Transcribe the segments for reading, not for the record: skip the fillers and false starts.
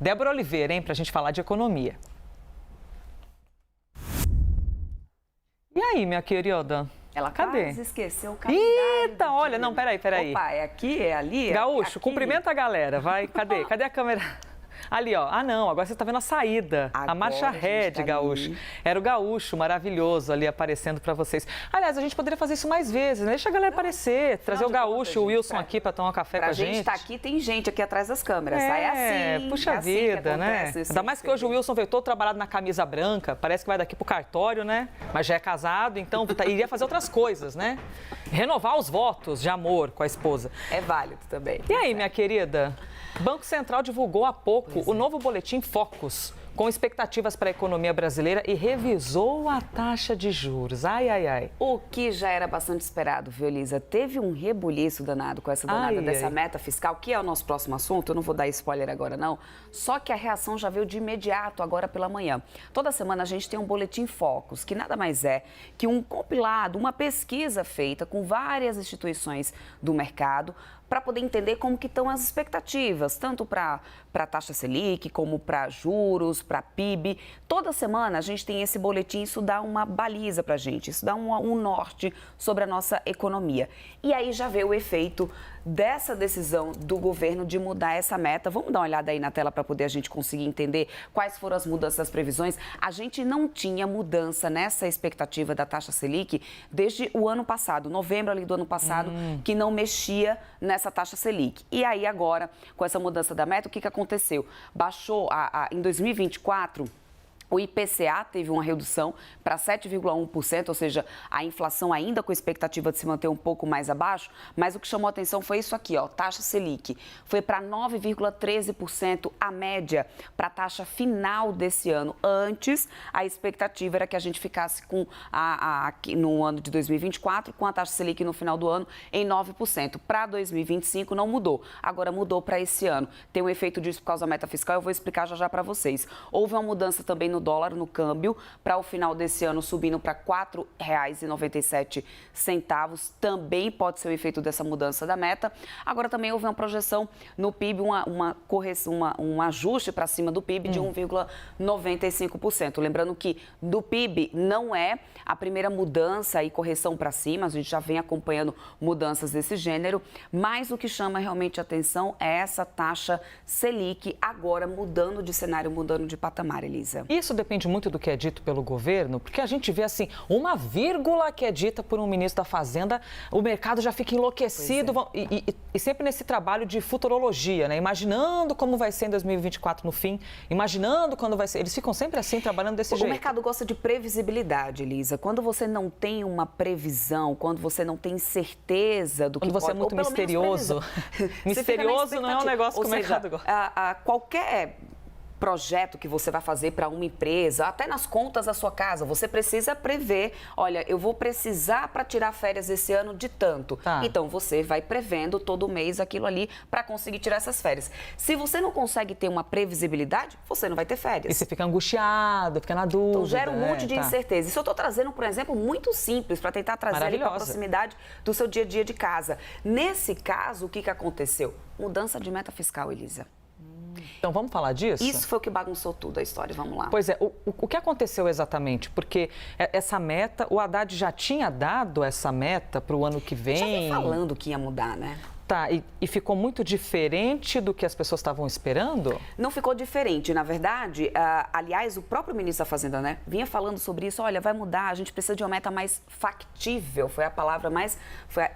Débora Oliveira, hein, para a gente falar de economia. E aí, minha querida? Ela Cadê? quase esqueceu o calendário. Eita, olha, não, peraí. Opa, é aqui, é ali? Gaúcho, aqui. cumprimenta a galera, vai. Cadê a câmera? Ali, ó. Ah, não, agora você tá vendo a saída. Agora a marcha ré de Gaúcho. Ali. Era o Gaúcho maravilhoso ali aparecendo para vocês. Aliás, a gente poderia fazer isso mais vezes, né? Deixa a galera aparecer, trazer o Gaúcho, o Wilson aqui para tomar um café com a gente. Pra gente tá aqui, tem gente aqui atrás das câmeras. É assim. Puxa vida, né? Ainda mais que hoje o Wilson veio todo trabalhado na camisa branca, parece que vai daqui pro cartório, né? Mas já é casado, então iria fazer outras coisas, né? Renovar os votos de amor com a esposa. É válido também. E aí, minha querida? Banco Central divulgou há pouco o novo boletim Focus, com expectativas para a economia brasileira e revisou a taxa de juros. Ai, ai, ai. O que já era bastante esperado, viu, Elisa? Teve um rebuliço danado com essa danada dessa meta fiscal, que é o nosso próximo assunto. Eu não vou dar spoiler agora, não. Só que a reação já veio de imediato, agora pela manhã. Toda semana a gente tem um boletim Focus, que nada mais é que um compilado, uma pesquisa feita com várias instituições do mercado, para poder entender como que estão as expectativas, tanto para a taxa Selic, como para juros, para PIB. Toda semana a gente tem esse boletim, isso dá uma baliza para a gente, isso dá um norte sobre a nossa economia. E aí já veio o efeito dessa decisão do governo de mudar essa meta. Vamos dar uma olhada aí na tela para poder a gente conseguir entender quais foram as mudanças das previsões. A gente não tinha mudança nessa expectativa da taxa Selic desde o ano passado, novembro ali do ano passado, que não mexia nessa taxa Selic. E aí agora, com essa mudança da meta, o que aconteceu? Baixou em 2024... O IPCA teve uma redução para 7,1%, ou seja, a inflação ainda com a expectativa de se manter um pouco mais abaixo, mas o que chamou a atenção foi isso aqui, ó, taxa Selic. Foi para 9,13% a média para a taxa final desse ano. Antes, a expectativa era que a gente ficasse com aqui no ano de 2024, com a taxa Selic no final do ano em 9%. Para 2025 não mudou, agora mudou para esse ano. Tem um efeito disso por causa da meta fiscal, eu vou explicar já para vocês. Houve uma mudança também no dólar, no câmbio, para o final desse ano subindo para R$ 4,97. Também pode ser o efeito dessa mudança da meta. Agora também houve uma projeção no PIB, uma correção, um ajuste para cima do PIB de 1,95%. Lembrando que do PIB não é a primeira mudança e correção para cima, a gente já vem acompanhando mudanças desse gênero, mas o que chama realmente a atenção é essa taxa Selic agora mudando de cenário, mudando de patamar, Elisa. Isso depende muito do que é dito pelo governo, porque a gente vê assim, uma vírgula que é dita por um ministro da Fazenda, o mercado já fica enlouquecido e sempre nesse trabalho de futurologia, né? Imaginando como vai ser em 2024 no fim, imaginando quando vai ser. Eles ficam sempre assim, trabalhando desse jeito. O mercado gosta de previsibilidade, Elisa. Quando você não tem uma previsão, quando você não tem certeza do que pode... Quando você é muito misterioso. Misterioso não é um negócio que o mercado gosta. Qualquer projeto que você vai fazer para uma empresa, até nas contas da sua casa, você precisa prever, olha, eu vou precisar para tirar férias esse ano de tanto. Então, você vai prevendo todo mês aquilo ali para conseguir tirar essas férias. Se você não consegue ter uma previsibilidade, você não vai ter férias. E você fica angustiado, fica na dúvida. Então, gera um monte de incerteza. Isso eu estou trazendo, por exemplo, muito simples, para tentar trazer ali para a proximidade do seu dia a dia de casa. Nesse caso, o que aconteceu? Mudança de meta fiscal, Elisa. Então, vamos falar disso? Isso foi o que bagunçou tudo a história, vamos lá. Pois é, o que aconteceu exatamente? Porque essa meta, o Haddad já tinha dado essa meta para o ano que vem? Já vem falando que ia mudar, né? Tá, e ficou muito diferente do que as pessoas estavam esperando? Não ficou diferente, na verdade, aliás, o próprio ministro da Fazenda, né, vinha falando sobre isso, olha, vai mudar, a gente precisa de uma meta mais factível, foi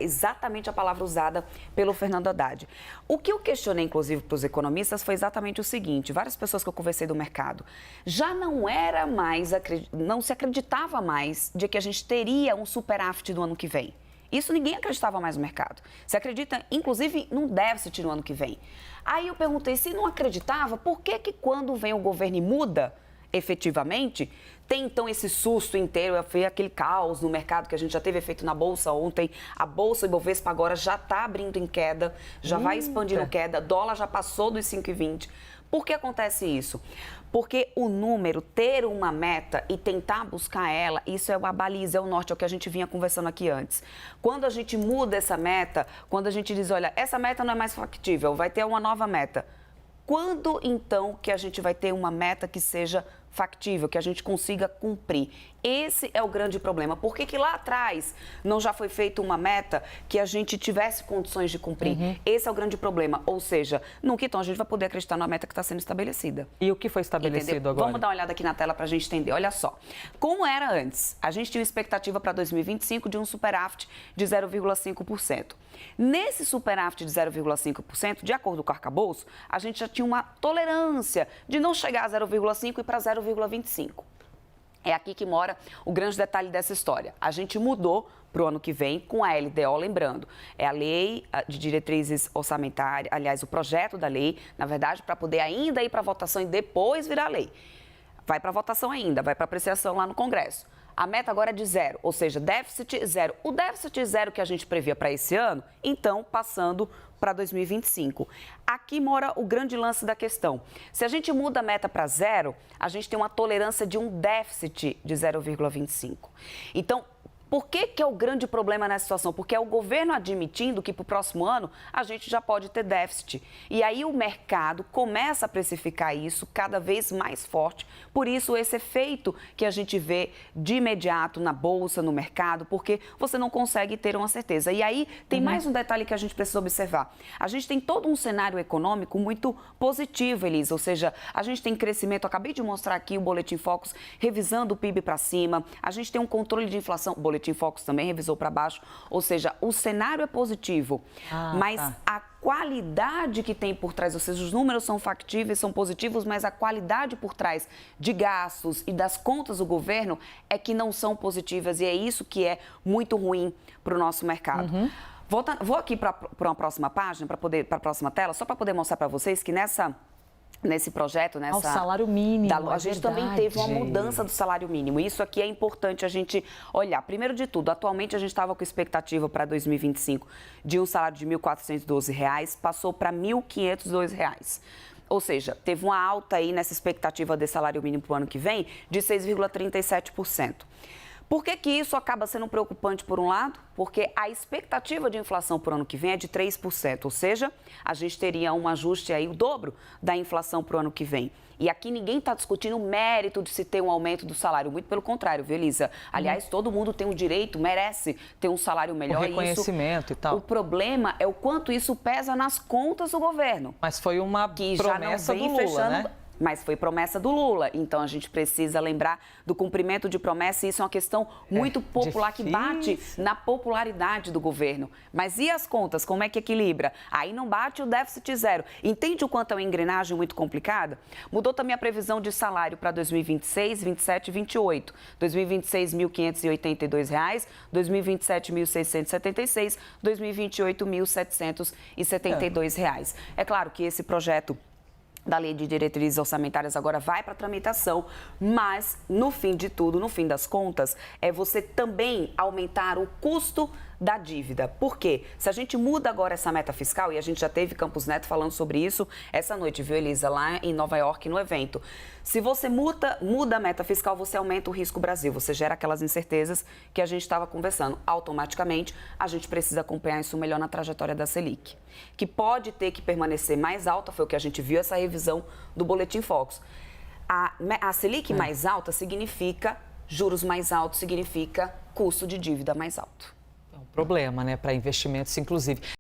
exatamente a palavra usada pelo Fernando Haddad. O que eu questionei, inclusive, para os economistas foi exatamente o seguinte, várias pessoas que eu conversei do mercado, já não se acreditava mais de que a gente teria um superávit no ano que vem. Isso ninguém acreditava mais no mercado. Se acredita, inclusive, num déficit no ano que vem. Aí eu perguntei, se não acreditava, por que quando vem o governo e muda efetivamente, tem então esse susto inteiro, foi aquele caos no mercado que a gente já teve efeito na Bolsa ontem, a Bolsa Ibovespa agora já está abrindo em queda, já vai expandindo queda, dólar já passou dos 5,20. Por que acontece isso? Porque o número, ter uma meta e tentar buscar ela, isso é a baliza, é o norte, é o que a gente vinha conversando aqui antes. Quando a gente muda essa meta, quando a gente diz, olha, essa meta não é mais factível, vai ter uma nova meta. Quando, então, que a gente vai ter uma meta que seja factível, que a gente consiga cumprir? Esse é o grande problema. Por que lá atrás não já foi feita uma meta que a gente tivesse condições de cumprir? Esse é o grande problema. Ou seja, nunca então a gente vai poder acreditar numa meta que está sendo estabelecida. E o que foi estabelecido Entendeu? agora? Vamos dar uma olhada aqui na tela para a gente entender. Olha só. Como era antes? A gente tinha uma expectativa para 2025 de um superávit de 0,5%. Nesse superávit de 0,5%, de acordo com o arcabouço, a gente já tinha uma tolerância de não chegar a 0,5% e para 0,25%. É aqui que mora o grande detalhe dessa história. A gente mudou para o ano que vem com a LDO, lembrando, é a Lei de Diretrizes Orçamentárias, aliás, o projeto da lei, na verdade, para poder ainda ir para votação e depois virar lei. Vai para votação ainda, vai para apreciação lá no Congresso. A meta agora é de 0, ou seja, déficit 0. O déficit 0 que a gente previa para esse ano, então, passando para 2025. Aqui mora o grande lance da questão. Se a gente muda a meta para 0, a gente tem uma tolerância de um déficit de 0,25. Então, por que é o grande problema nessa situação? Porque é o governo admitindo que para o próximo ano a gente já pode ter déficit. E aí o mercado começa a precificar isso cada vez mais forte. Por isso, esse efeito que a gente vê de imediato na bolsa, no mercado, porque você não consegue ter uma certeza. E aí tem mais um detalhe que a gente precisa observar. A gente tem todo um cenário econômico muito positivo, Elisa. Ou seja, a gente tem crescimento, acabei de mostrar aqui o Boletim Focus revisando o PIB para cima. A gente tem um controle de inflação, Boletim Focus também revisou para baixo, ou seja, o cenário é positivo, mas a qualidade que tem por trás, ou seja, os números são factíveis, são positivos, mas a qualidade por trás de gastos e das contas do governo é que não são positivas e é isso que é muito ruim para o nosso mercado. Vou aqui para uma próxima página, para a próxima tela, só para poder mostrar para vocês que nesse projeto, o salário mínimo, a gente também teve uma mudança do salário mínimo. Isso aqui é importante a gente olhar. Primeiro de tudo, atualmente a gente estava com expectativa para 2025 de um salário de R$ 1.412, passou para R$ 1.502. Ou seja, teve uma alta aí nessa expectativa de salário mínimo para o ano que vem de 6,37%. Por que isso acaba sendo preocupante por um lado? Porque a expectativa de inflação para o ano que vem é de 3%, ou seja, a gente teria um ajuste aí, o dobro da inflação para o ano que vem. E aqui ninguém está discutindo o mérito de se ter um aumento do salário, muito pelo contrário, viu, Elisa? Aliás, todo mundo tem o direito, merece ter um salário melhor. O reconhecimento e tal. O problema é o quanto isso pesa nas contas do governo. Mas foi uma promessa do Lula, né? Mas foi promessa do Lula, então a gente precisa lembrar do cumprimento de promessa e isso é uma questão muito popular, difícil, que bate na popularidade do governo. Mas e as contas, como é que equilibra? Aí não bate o déficit 0. Entende o quanto é uma engrenagem muito complicada? Mudou também a previsão de salário para 2026, 27 e 28. 2026, R$ 1.582, 2027, R$ 1.676, 2028, R$ 1.772. É claro que esse projeto da Lei de Diretrizes Orçamentárias agora vai para tramitação, mas no fim de tudo, no fim das contas, é você também aumentar o custo da dívida. Por quê? Se a gente muda agora essa meta fiscal, e a gente já teve Campos Neto falando sobre isso essa noite, viu, Elisa, lá em Nova York, no evento. Se você muda a meta fiscal, você aumenta o risco Brasil, você gera aquelas incertezas que a gente estava conversando. Automaticamente, a gente precisa acompanhar isso melhor na trajetória da Selic, que pode ter que permanecer mais alta, foi o que a gente viu essa revisão do Boletim Focus. A Selic mais alta significa juros mais altos, significa custo de dívida mais alto. É um problema, né, para investimentos, inclusive.